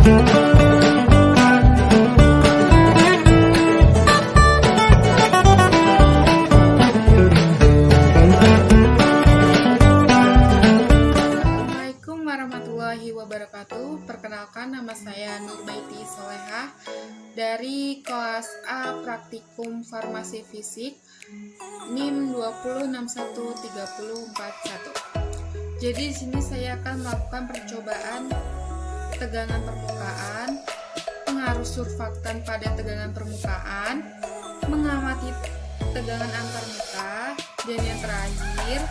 Assalamualaikum warahmatullahi wabarakatuh. Perkenalkan, nama saya Nurbaiti Solehah dari kelas A Praktikum Farmasi Fisik NIM 2061341. Jadi di sini saya akan melakukan percobaan tegangan permukaan, pengaruh surfaktan pada tegangan permukaan, mengamati tegangan antarmuka, dan yang terakhir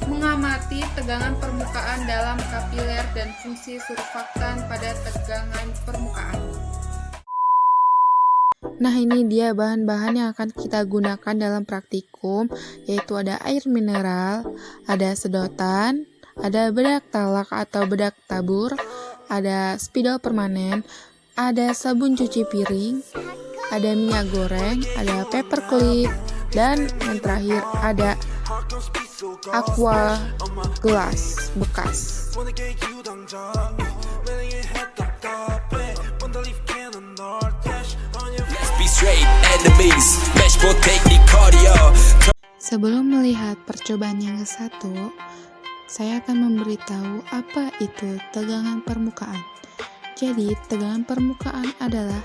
mengamati tegangan permukaan dalam kapiler dan fungsi surfaktan pada tegangan permukaan. Nah, ini dia bahan-bahan yang akan kita gunakan dalam praktikum, yaitu ada air mineral, ada sedotan, ada bedak talak atau bedak tabur, ada spidol permanen, ada sabun cuci piring, ada minyak goreng, ada paper clip, dan yang terakhir ada aqua gelas bekas. Sebelum melihat percobaan yang ke-1, saya akan memberitahu apa itu tegangan permukaan. Jadi, tegangan permukaan adalah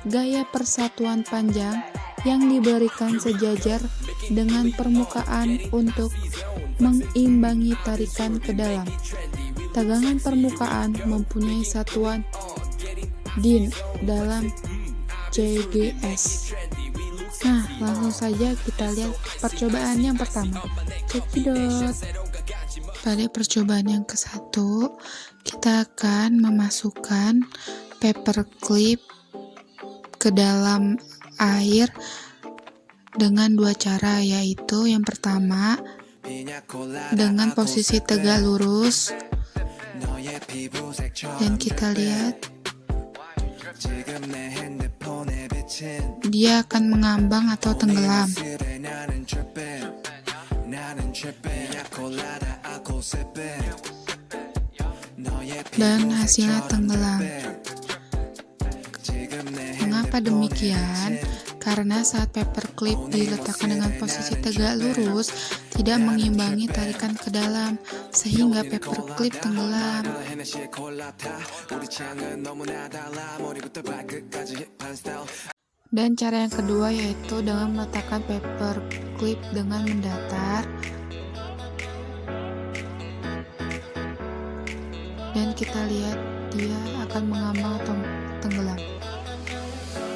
gaya persatuan panjang yang diberikan sejajar dengan permukaan untuk mengimbangi tarikan ke dalam. Tegangan permukaan mempunyai satuan din dalam CGS. Nah, langsung saja kita lihat percobaan yang pertama. Cekidot. Pada percobaan yang ke-1, kita akan memasukkan paper clip ke dalam air dengan dua cara, yaitu yang pertama dengan posisi tegak lurus, dan kita lihat dia akan mengambang atau tenggelam. Dan hasilnya tenggelam. Mengapa demikian? Karena saat paper clip diletakkan dengan posisi tegak lurus, tidak mengimbangi tarikan ke dalam, sehingga paper clip tenggelam. Dan cara yang kedua yaitu dengan meletakkan paper clip dengan mendatar, dan kita lihat dia akan mengambang atau tenggelam,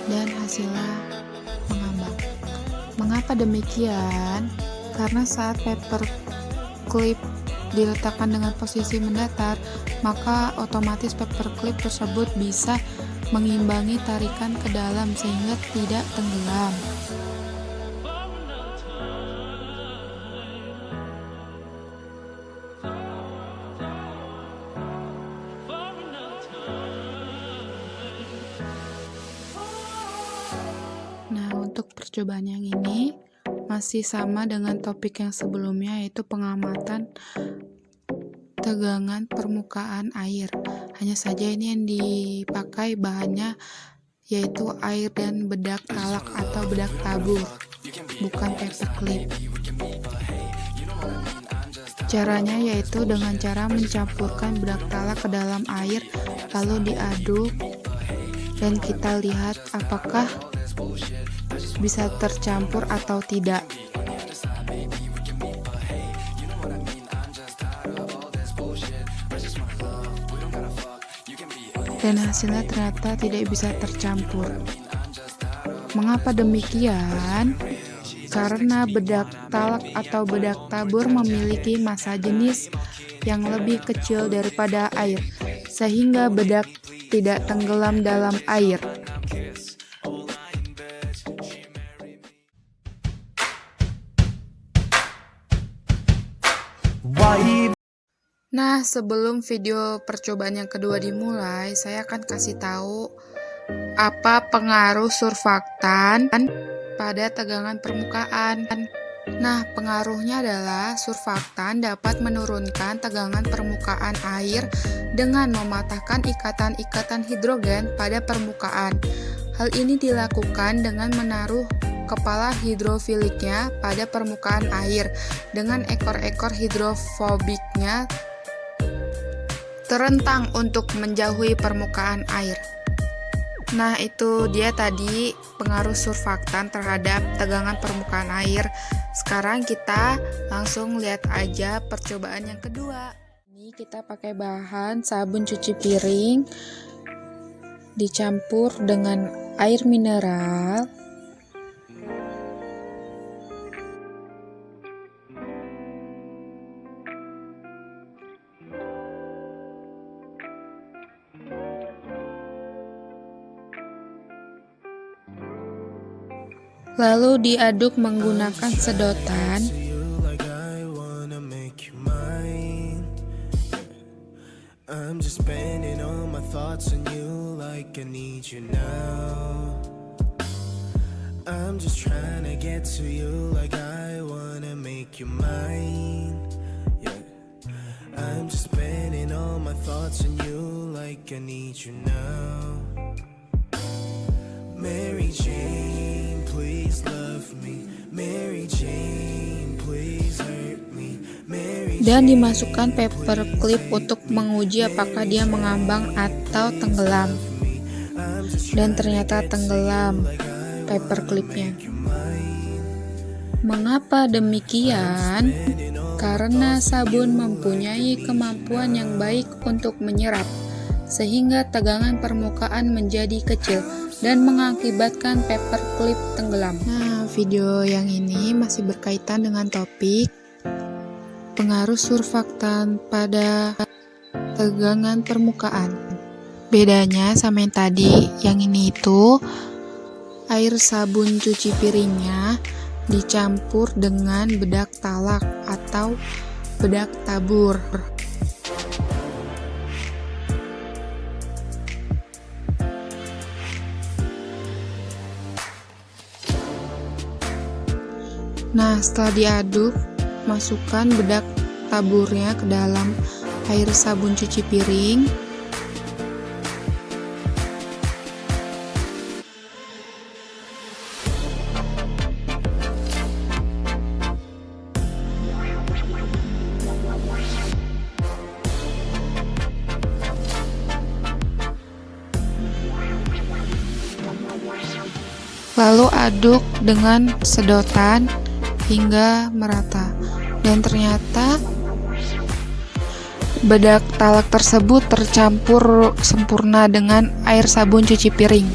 dan hasilnya mengambang. Mengapa demikian? Karena saat paper clip diletakkan dengan posisi mendatar, maka otomatis paper clip tersebut bisa mengimbangi tarikan ke dalam sehingga tidak tenggelam. Nah, untuk percobaan yang ini masih sama dengan topik yang sebelumnya, yaitu pengamatan tegangan permukaan air. Hanya saja ini yang dipakai bahannya yaitu air dan bedak talak atau bedak tabur, bukan paper clip. Caranya yaitu dengan cara mencampurkan bedak talak ke dalam air, lalu diaduk, dan kita lihat apakah bisa tercampur atau tidak. Dan hasilnya ternyata tidak bisa tercampur. Mengapa demikian? Karena bedak talak atau bedak tabur memiliki massa jenis yang lebih kecil daripada air, sehingga bedak tidak tenggelam dalam air. Nah, sebelum video percobaan yang kedua dimulai, saya akan kasih tahu apa pengaruh surfaktan pada tegangan permukaan. Nah, pengaruhnya adalah surfaktan dapat menurunkan tegangan permukaan air dengan mematahkan ikatan-ikatan hidrogen pada permukaan. Hal ini dilakukan dengan menaruh kepala hidrofiliknya pada permukaan air dengan ekor-ekor hidrofobiknya terentang untuk menjauhi permukaan air. Nah, itu dia tadi pengaruh surfaktan terhadap tegangan permukaan air. Sekarang kita langsung lihat aja percobaan yang kedua. Ini kita pakai bahan sabun cuci piring dicampur dengan air mineral. Lalu diaduk menggunakan sedotan. I'm just spending all my thoughts on you like I need you now. I'm just trying to get to you like I wanna make you mine. Yeah. I'm just spending all my thoughts on you like I need you now. Mary Jane, please love me. Mary Jane, please hurt me. Dan dimasukkan paper clip untuk menguji apakah dia mengambang atau tenggelam. Dan ternyata tenggelam paper clipnya. Mengapa demikian? Karena sabun mempunyai kemampuan yang baik untuk menyerap, sehingga tegangan permukaan menjadi kecil dan mengakibatkan paper clip tenggelam. Nah, video yang ini masih berkaitan dengan topik pengaruh surfaktan pada tegangan permukaan. Bedanya sama yang tadi, yang ini itu air sabun cuci piringnya dicampur dengan bedak talak atau bedak tabur. Nah, setelah diaduk, masukkan bedak taburnya ke dalam air sabun cuci piring. Lalu aduk dengan sedotan hingga merata, dan ternyata bedak talak tersebut tercampur sempurna dengan air sabun cuci piring.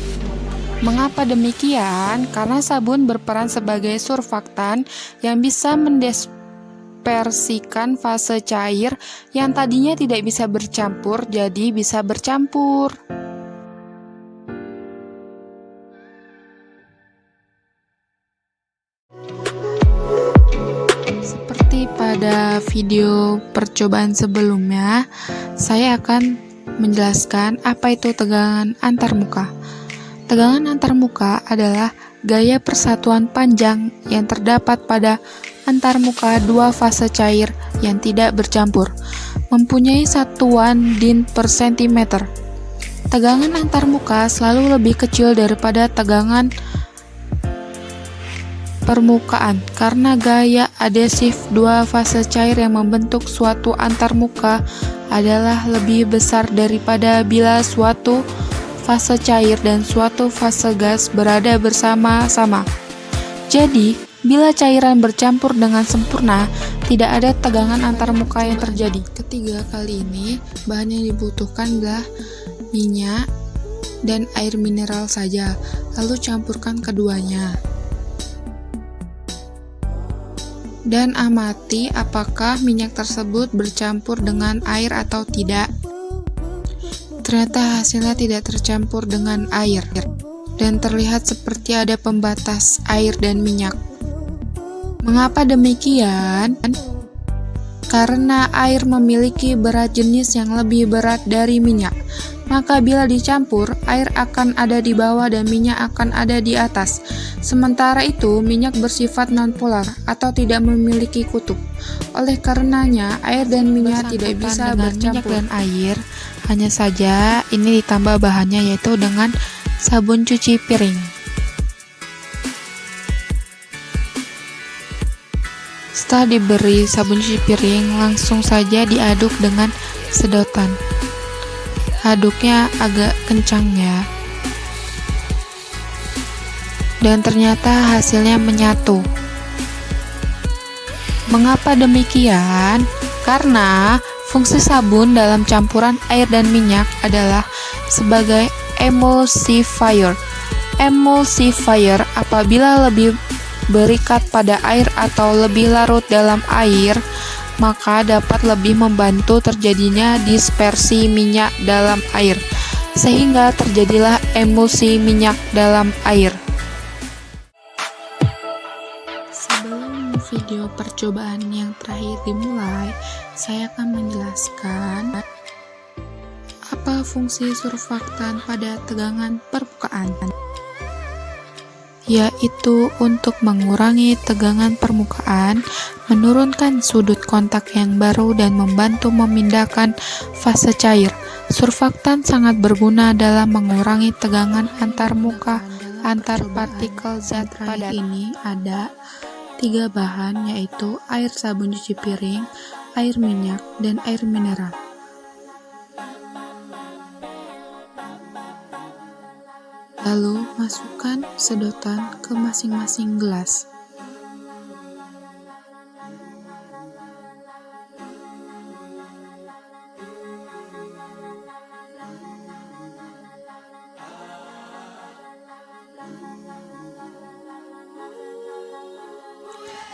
Mengapa demikian? Karena sabun berperan sebagai surfaktan yang bisa mendispersikan fase cair yang tadinya tidak bisa bercampur jadi bisa bercampur. Pada video percobaan sebelumnya, saya akan menjelaskan apa itu tegangan antarmuka. Tegangan antarmuka adalah gaya persatuan panjang yang terdapat pada antarmuka dua fase cair yang tidak bercampur, mempunyai satuan din per sentimeter. Tegangan antarmuka selalu lebih kecil daripada tegangan permukaan karena gaya adhesif dua fase cair yang membentuk suatu antarmuka adalah lebih besar daripada bila suatu fase cair dan suatu fase gas berada bersama-sama. Jadi, bila cairan bercampur dengan sempurna, tidak ada tegangan antarmuka yang terjadi. Ketiga kali ini, bahan yang dibutuhkan adalah minyak dan air mineral saja, lalu campurkan keduanya. Dan amati apakah minyak tersebut bercampur dengan air atau tidak. Ternyata hasilnya tidak tercampur dengan air dan terlihat seperti ada pembatas air dan minyak. Mengapa demikian? Karena air memiliki berat jenis yang lebih berat dari minyak. Maka bila dicampur, air akan ada di bawah dan minyak akan ada di atas. Sementara itu, minyak bersifat nonpolar atau tidak memiliki kutub. Oleh karenanya, air dan minyak tidak bisa bercampur. Minyak dan air, hanya saja ini ditambah bahannya yaitu dengan sabun cuci piring. Setelah diberi sabun cuci piring, langsung saja diaduk dengan sedotan. Aduknya agak kencang ya. Dan ternyata hasilnya menyatu. Mengapa demikian? Karena fungsi sabun dalam campuran air dan minyak adalah sebagai emulsifier. Emulsifier apabila lebih berikat pada air atau lebih larut dalam air, maka dapat lebih membantu terjadinya dispersi minyak dalam air, sehingga terjadilah emulsi minyak dalam air. Sebelum video percobaan yang terakhir dimulai, saya akan menjelaskan apa fungsi surfaktan pada tegangan permukaan, yaitu untuk mengurangi tegangan permukaan, menurunkan sudut kontak yang baru, dan membantu memindahkan fase cair. Surfaktan sangat berguna dalam mengurangi tegangan antar muka antar partikel zat padat. Ini ada 3 bahan, yaitu air sabun cuci piring, air minyak, dan air mineral. Lalu masukkan sedotan ke masing-masing gelas.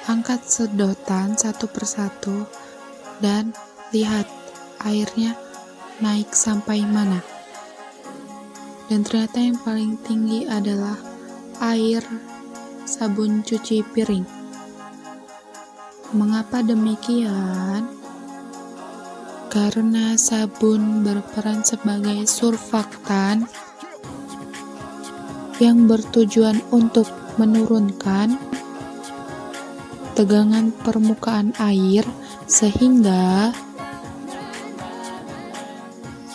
Angkat sedotan satu persatu dan lihat airnya naik sampai mana. Dan ternyata yang paling tinggi adalah air sabun cuci piring. Mengapa demikian? Karena sabun berperan sebagai surfaktan yang bertujuan untuk menurunkan tegangan permukaan air sehingga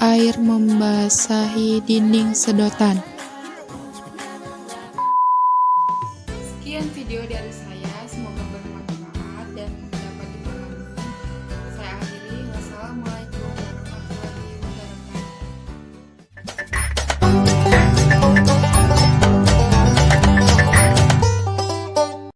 air membasahi dinding sedotan.